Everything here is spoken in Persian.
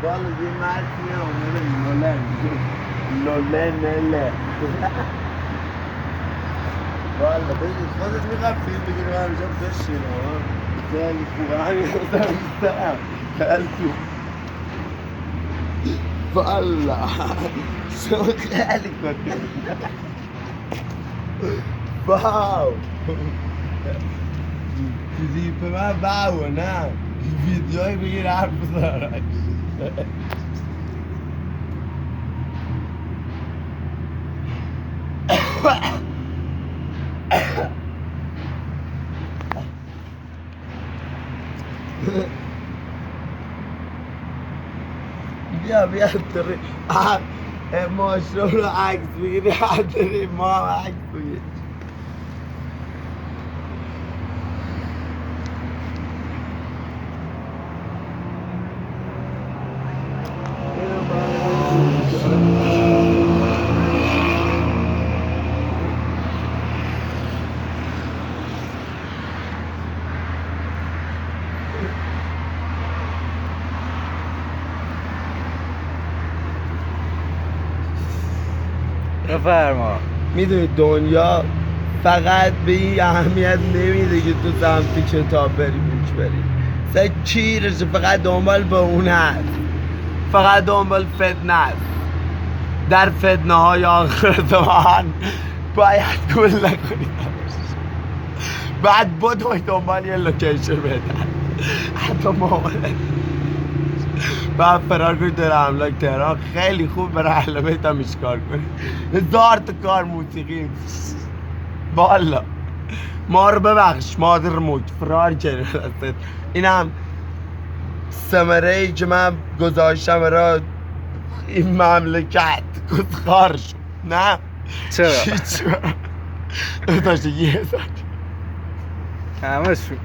والا یه متنی آمده لولنله والا بگید خودت میخواد فیلم بگیری من اینجا بشین خیلی خوبه همین خودم میسترم خیلی خوب والا شما خیلی کتی واو کلیپ من واو نه ویدیوی بگیر حرف بزنم بیا داری ماشین رو عکس بگیری داری ما هم عکس بگیر بفرما. میدونی دنیا فقط به این اهمیت نمیده که تو سمت کتاب بری بوک بری سه چیرشه فقط دنبال به اون هست فقط دنبال فتنه است در فتنه های آخر زمان باید گل نکنید بعد بدوی دنبال یه لوکیشن بهتر حتی مامانه بعد فرار کنید در املاک تهران خیلی خوب برای اهل بیت هم اشکار کنید 1000 تا کار موسیقی والا ما رو ببخش مادر موک فرار کنید اینم ثمره ای که من گذاشتم برای این مملکت گذخار شد نه چرا؟ چرا؟ داشته یه ساعت همه شو